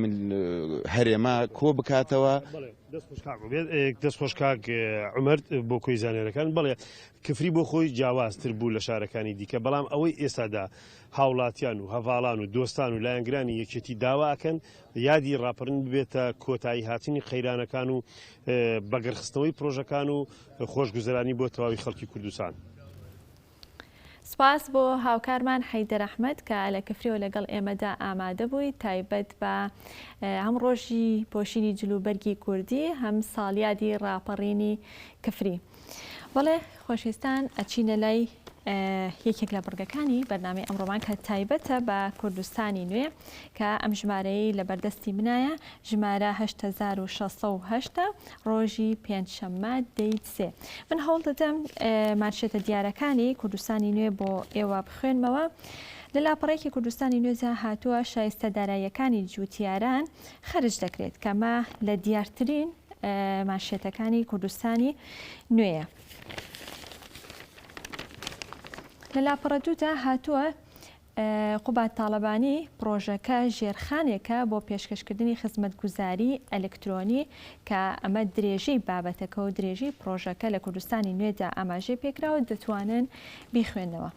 هەرێما کۆ بکاتەوە. دەستخۆش کاک عومەر بۆ کۆی زانێرەکان بڵێ کفری بۆ خۆی جیاوازتر بوو لە شارەکانی دیکە بەڵام ئەوەی ئێستادا هاوڵاتیان و هەڤاڵان و دۆستان و لایەنگرانی یەکێتی داواکەن یادی ڕاپەڕین ببێتە کۆتایی هاتنی قەیرانەکان و بەگەرخستنەوەی پرۆژەکان و خۆشگوزەرانی بۆ تەواوی خەڵکی کوردستان. سپاس بۆ هاوکارمان حەیدەر ئەحمەد کە لە کفریەوە لەگەڵ ئێمەدا ئامادە بووی تایبەت بە هەم ڕۆژی پۆشینی جلوبەرگی کوردی هەم ساڵیادی ڕاپەڕینی کفری. بەڵێ خۆشویستان ئەچینە لای یەکێک لە بڕگەکانی بەرنامەی ئەمڕۆمان کە تایبەتە بە کوردستانی نوێ کە ئەم ژمارەی لە بەردەستی منایە ژمارە 8608 ڕۆژی پێنجشەممە دەی سێ. من هەوڵ دەدەم مارشێتە دیارەکانی کوردستانی نوێ بۆ ئێوە بخوێنمەوە. لە لاپەڕێکی کوردستانی نوێدا هاتووە شایستە داراییەکانی جوتیاران خەرج دەکرێت کەمە لە دیارترین مارشێتەکانی کوردستانی نوێیە. لە لاپەڕە دوودا هاتووە قوبات تاڵەبانی پرۆژەکە ژێرخانێکە بۆ پێشکەشکردنی خزمەتگوزاری ئەلکترۆنی کە ئەمە درێژەی بابەتەکە و درێژەی پرۆژەکە لە کوردستانی نوێدا ئاماژەی پێکراوە دەتوانن بیخوێنەوە.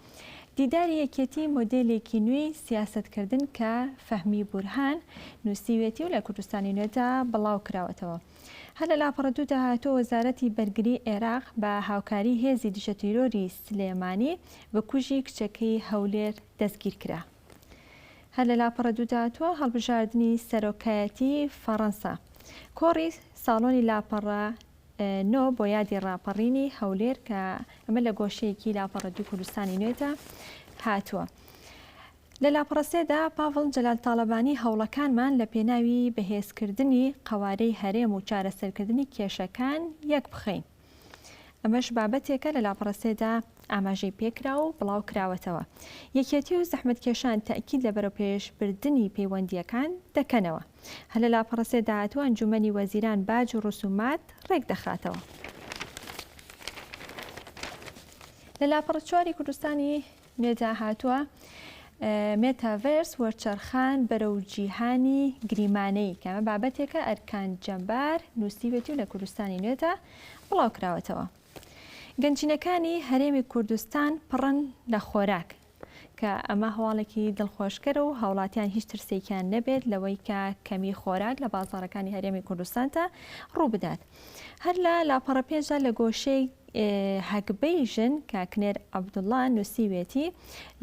دیداری یەکێتی مۆدێلێکی نوێی سیاسەتکردن کە فەهمی بورهان نووسیوێتی و لە کوردستانی نوێدا بڵاو کراوەتەوە. هەر لە لاپەڕە دوودا هاتووە وەزارەتی بەرگری عێراق بە هاوکاری هێزی دژەتیرۆری سلێمانی بە کوژی کچەکەی هەولێر دەستگیر کرا. هەر لە لاپەڕە دوودا هاتووە هەڵبژاردننی سەرۆکایەتی فەڕەنسا. کۆڕی ساڵۆنی لاپەڕە نۆ بۆ یادی ڕاپەڕینی هەولێر کە ئەمە لە گۆشەیەکی لاپەڕە دوو کوردستانی نوێدا هاتووە. لە لاپەڕەسێدا پاڤڵ جەلال تاڵەبانی هەوڵەکانمان لە پێناوی بەهێزکردنی قەوارەی هەرێم و چارەسەرکردنی کێشەکان یەک بخەین. ئەمەش بابەتێکە لە لاپەڕەسێدا ئاماژەی پێکرا و بڵاو کراوەتەوە. یەکێتی و زەحمەتکێشان تەئکید لە بەرەوپێشبردننی پەیوەندیەکان دەکەنەوە. هەر لە لاپەڕەسێدا هاتووە ئەنجومەنی وەزیران باج و ڕسومات ڕێک دەخاتەوە. لە لاپەڕە چواری کوردستانی نوێدا هاتووە مێتاڤێرس وەرچەرخان بەرەو جیهانی گریمانەی کەمە بابەتێکە ئەرکان جەمبار نووسیوێتی و لە کوردستانی نوێدا بڵاو کراوەتەوە. گەنجینەکانی هەرێمی کوردستان پڕن لە خۆراک کە ئەمە هەواڵێکی دڵخۆشکەرە و هاوڵاتیان هیچ ترسێکیان نەبێت لەوەی کە کەمی خۆراک لە بازاڕەکانی هەرێمی کوردستاندا ڕوو بدات. هەر لە لاپەڕە پێنجدا لە گۆشەی هەگبەی ژن کاکنێر عەبدوڵڵا نووسیوێتی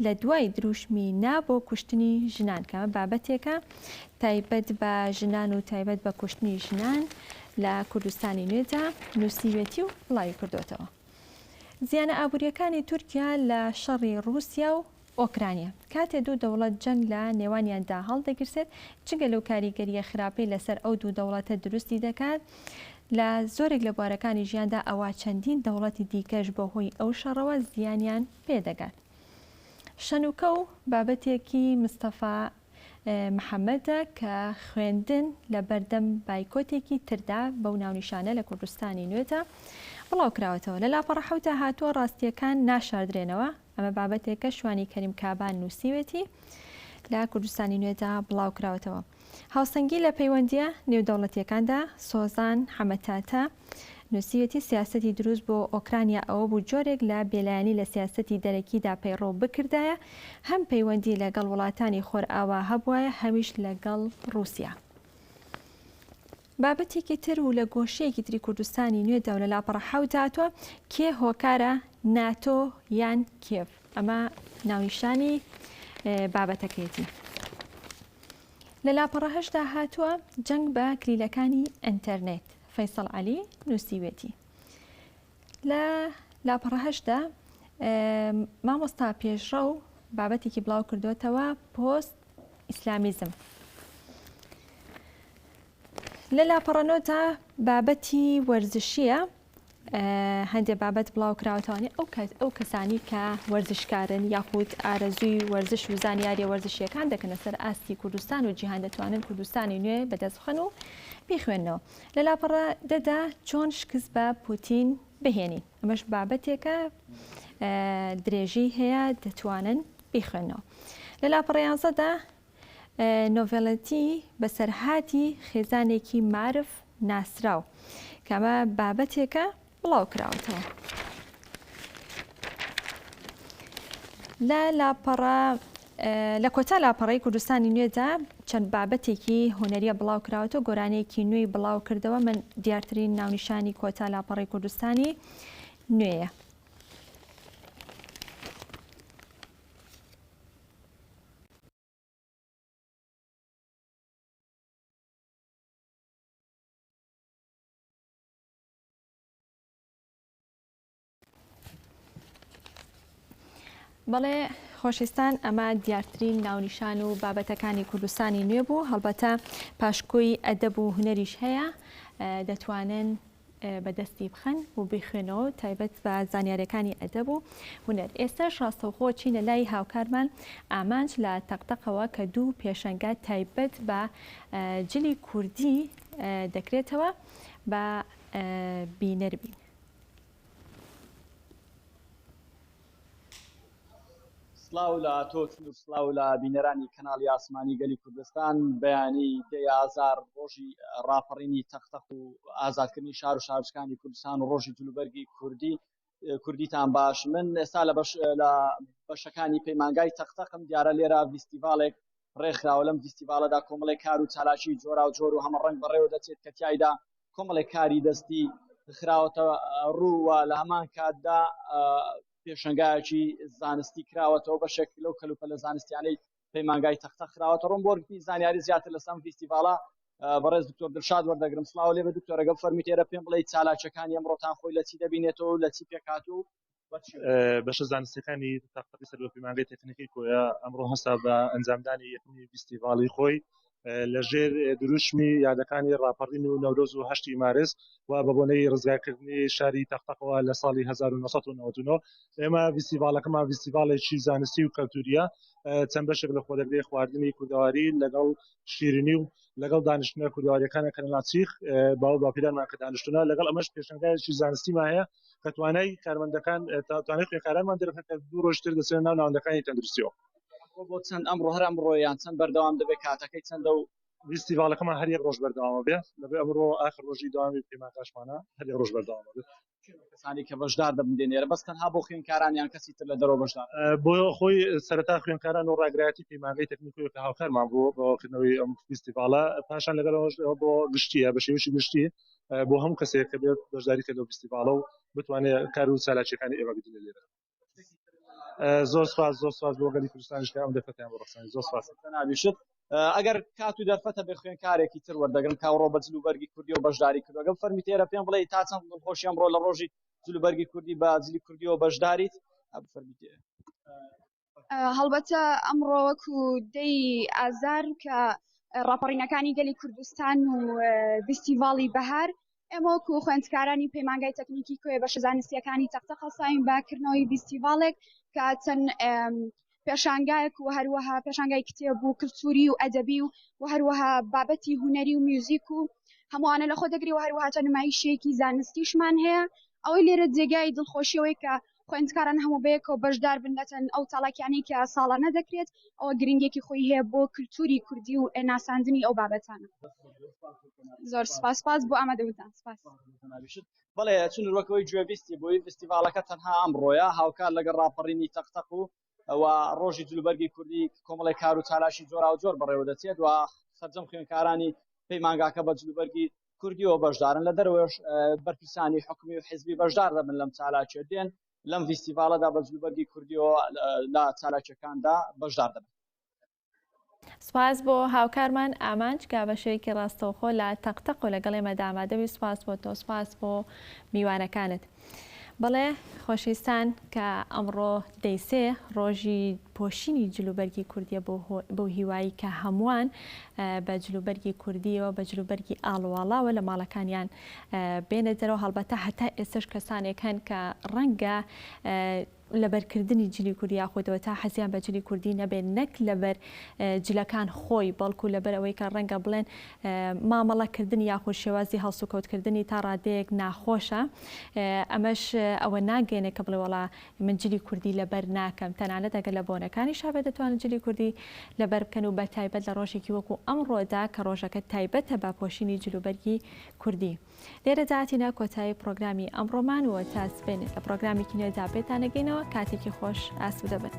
لە دوای دروشمی نابۆ کوشتنی ژنان کەمە بابەتێکە تایبەت بە ژنان و تایبەت بە کوشتنی ژنان لە کوردستانی نوێدا نووسیوێتی و وڵاوی کردوتەوە. زیانە ئابوووریەکانی تورکیا لە شەڕی رووسیا و ئۆکرانیا کاتێ دوو دەوڵەت جەنگ لە نێوانیاندا هەڵدەگرسێت چگە لەو کاریگەریە خراپەی لەسەر ئەو دوو دەوڵەتە دروستی دەکات لە زۆرێک لە بوارەکانی ژیاندا ئەوە چەندین دەوڵەتی دیکەش بەهۆی ئەو شەڕەوە زیانیان پێدەگات. شەنوکە و بابەتێکی مستەفا محەممەدە کە خوێندن لە بەردەم بایکۆتێکی تردا بەو ناونیشانە لە کوردستانی نوێدا بڵاو کراوەتەوە. لە لاپەڕە حەوتە هاتووە ڕاستیەکان ناشاردرێنەوە ئەمە بابەتێکە شوانی کەریم کابان نووسیوێتی لە کوردستانی نوێدا بڵاو کراوەتەوە. هاوسەنگی لە پەیوەندیە نێودەوڵەتیەکاندا سۆزان حەمەتاتە نووسیوێتی سیاسەتی دروست بۆ ئۆکرانیا ئەوە بوو جۆرێک لە بێلایانی لە سیاسەتی دەرەکیدا پەیڕۆ بکردایە هەم پەیوەندی لەگەڵ وڵاتانی خۆرئاوا هەبوایە هەمیش لەگەڵ رووسیا. بابەتێکی تر و لە گۆشەیەکی تری کوردستانی نوێدا و لە لاپەڕە حەوتاتوە کێ هۆکارە ناتۆ یان کێف ئەمە ناونیشانی بابەتەکەیەتی. لە لاپەڕە هەشدا هاتووە جەنگ بە کلیلەکانی ئەنتەرنێت فەیسەڵ عەلی نووسیوێتی. لە لاپەڕە هەشدا مامۆستا پێشڕە و بابەتێکی بڵاو کردوتەوە پۆست ئیسلامیزم. لە لاپەڕە نۆدا بابەتی وەرزشیە هەندێک بابەت بڵاو کراوەتەوانێت ئەو کەسانی کە وەرزشکارن یاخود ئارەزووی وەرزش و زانیاری وەرزشیەکان دەکەنە سەر ئاستی کوردستان و جیهان دەتوانن کوردستانی نوێ بەدەستخەن و بیخوێنەوە. لە لاپەڕە دەدا چۆن شکست بە پوتین بهێنین. ئەمەش بابەتێکە درێژی هەیە دەتوانن بیخوێنەوە. لە لاپەڕە 11دا نۆڤێڵەتی بەسەرهاتی خێزانێکی معرف ناسراو کەمە بابەتێکە بڵاو کراوەتەوە. لە کۆتا لاپەڕەی کوردستانی نوێدا چەند بابەتێکی هوەریە بڵاو کراوەتەوە گۆرانەیەکی نوێی بڵاو کردەوە. من دیارترین ناونیشانی کۆتا لاپەڕەی کوردستانی نوێیە. بەڵێ خۆشەویستان ئەمە دیارترین ناونیشان و بابەتەکانی کوردستانی نوێ بوو. هەڵبەتە پاشکۆی ئەدەب و هونەریش هەیە دەتوانن بەدەستی بخەن و بخوێنەوە تایبەت بە زانیاریەکانی ئەدەب و هونەر. ئێستاش ڕاستەوخۆ چینە لای هاوکارمان ئامانج لە تەقتەقەوە کە دوو پێشەنگە تایبەت بە جلی کوردی دەکرێتەوە بە بینەربین. سلااو لە تۆ سلااو لە بینەرانی کەناڵی ئاسمانی گەلی کوردستان. بەیانی 10,000 ڕۆژی ڕاپەڕینی تەختەق و ئازادکردنی شار و شارچکانی کوردستان و ڕۆژی جلوبەرگی کوردیتان باش. من ئێستا لە بەشەکانی پەیمانگای تەختەقم دیارە لێرە فیستیڤالێک ڕێکخراوە. لەم فیستیڤالەدا کۆمەڵێک کار و چالاکی جۆرا و جۆر و هەمە ڕەنگ بەڕێوە دەچێت کە تیایدا کۆمەڵێک کاری دەستی خراوەتەوە ڕووە. لە هەمان کاتدا پێشنگایەکی زانستی کراوەتەوە بەشێک لەو کەلوپە لە زانستیانەی پەیمانگای تەختە خراوەتە. ڕۆم بۆ زانیاری زیاتر لە سەم فیستیڤاڵە بەڕێز دکتۆر دڵشاد وەردەگرم. سڵاو لێ بە دکتۆر، ئەگەر فەرمیت ئێرە پێم بڵێیت چالاکیەکانی ئەمڕۆتان خۆی لە چی دەبینێتەوە و لە چی پێکهاتوو؟ بەشە زانستیەکانی تەختەقی سەر بە پەیمانگای تەکنیکی کۆیا ئەمڕۆ هەستا بە ئەنجامدانی یەکەمی فیستیڤاڵی خۆی لەژێر دروشمی یادەکانی ڕاپەڕین و نەورۆز و 8 مارس و بە بۆنەی ڕزگارکردنی شاری تەختەقەوە لە ساڵی 1999. ئێمە فیستیڤالەکەمان فیستیڤالێکی زانستی و کەلتوریە. چەند بەشێک لە خۆدەگرێ خواردنی کوردەواری لەگەڵ شیرینی و لەگەڵ دانیشتنە کوردەواریەکانە کە ناچیخ باو باپیرانمان کە دانیشتنە لەگەڵ ئەمەش پێشنگایەکی زانستیمان هەیە کە توانای کارمەندەکان توانای خوێندکارانمان دەرەکە کە 2 ڕۆژتر دەچێنە ناو ناوەندەکانی تەندروستیەوە. بۆ چەند ئەمڕۆ هەر ئەمڕۆیان چەند بەردەوام دەبێت کاتەکەی چەندە و فیستیڤالەکەمان هەر یەک ڕۆژ بەردەوامە بێت لەبێ ئەمڕۆ ئاخر ڕۆژی داوامی پەیمانگاشمانە هەر یەک ڕۆژ بەردەوامە بێت. کەسانی کە بەشدار دەبنێنێرە بەس تەنها بۆ خوێندکارانیان کەسی تر لە دەرەوە بەشدار بۆ خۆی سەرەتا خوێندکاران و ڕاگرایەتی پەیمانگای تەکنیکی کە هاوکارمان بۆ بۆکردنەوەی ئەم فیستیڤالە پاشان لەگەڵەوەش بۆ گشتیە بە شێوەیەکی گشتی بۆ هەموو کەسێک کە بێت بەشداری کە لەو فیستیڤالە و بتوانێت کار و چالاکیەکانی ئێوە بدێنێت لێرە. زۆر سپاس بۆ گەلی کوردستانیش کە ئەم دەرفەتیان بۆ ڕەخسانی. زۆر سپاس. نابیشت ئەگەر کات و دەرفەتە بێ خوێندکارێکی تر وەردەگرن کاوڕۆ بە جلوبەرگی کوردی و بەشداری کردو. ئەگەر فەرمی تێرە پێم بڵێ تا چەند دڵخۆشی ئەمڕۆ لە ڕۆژی جلوبەرگی کوردی بە جلی کوردیەوە بەشداریت؟ هەڵبەتە ئەمڕۆ وەکو 10 ئازار کە ڕاپەڕینەکانی گەلی کوردستان و فیستیڤاڵی بەهار ئێمە وەکو خوێندکارانی پەیمانگای تەکنیکی کۆیە بەشە زانستیەکانی تەختە خەساین باکردنەوەی فیستیڤاڵێک کە چەند پێشانگایەک و هەروەها پێشانگای کتێب و کلتوری و ئەدەبی و هەروەها بابەتی هونەری و میوزیک و هەمووانە لە خۆ دەگری و هەروەها نمایشێکی زانستیشمان هەیە. ئەوەی لێرە جێگای دڵخۆشیەوەی کە خوێندکاران هەموو بەیەکەوە بەشدار بنەتەن ئەو چالاکیانەی کە ساڵانە دەکرێت ئەوە گرنگێکی خۆی هەیە بۆ کلتوری کوردی و ناساندنی ئەو بابەتانە. زۆر سپاس بۆ ئامادەبوونتان. سپاس. بەڵێ چونوەکەوەی گوێبیستی بۆی فیستیڤالەکە تەنها ئەمڕۆیە هاوکار لەگەڵ ڕاپەڕینی تەختەق و ئەوە ڕۆژی جلوبەرگی کوردی کۆمەڵی کار و چالاشی جۆرا و جۆر بەڕێوە دەچێت و سەرجەم خوێندکارانی پەیمانگاکە بە جلوبەرگی کوردیەوە بەشدارن لە دەرەوەش بەرپرسانی حکومی و حیزبی بەشدار دەبن لەم چالاکیە دێن لەم فیستیڤالەدا بە جلوبەرگی کوردیەوە لە چالاکیەکاندا بەشدار دەبن. سپاس بۆ هاوکارمان ئامانج کە بەشەیەکی ڕاستەوخۆ لە تەقتەق و لەگەڵ ئێمە دامادەوی. سپاس بۆ تۆ، سپاس بۆ میوانەکانت. بەڵێ خۆشەویستان کە ئەمڕۆ دەیسێ ڕۆژی پۆشینی جلوبەرگی کوردیە بۆ هیوایی کە هەمووان بە جلوبەرگی کوردیەوە بە جلوبەرگی ئاڵواڵاوە لە ماڵەکانیان بێنە دەرەوە هەڵبەتە هەتا ئێستش کەسانێک هەن کە ڕەنگە لەبەرکردنی جلی کوردی یاخودەوە تا حەزیان بە جلی کوردی نەبێت نەک لەبەر جلەکان خۆی بەڵکو لەبەر ئەوەی کە ڕەنگە بڵێن مامەڵەکردنی یاخود شێوازی هەڵسوکەوتکردنی تا ڕادەیەک ناخۆشە ئەمەش ئەوە ناگەێنێ کە بڵێ وڵا من جلی کوردی لەبەر ناکەم تەنانەت ئەگەر لە بۆنەکانی شابێت دەتوانن جلی کوردی لەبەر بکەن و بە تایبەت لە ڕۆژێکی وەکو ئەمڕۆدا کە ڕۆژەکە تایبەتە بە پۆشینی جلوبەرگی کوردی. لێرە داهاتینە کۆتایی پرۆگرامی ئەمڕۆمان و تا سبێنێت لە پرۆگرامی کینۆدا پێتانەگەینەوە کاتێکی خۆش ئاسوودە بن.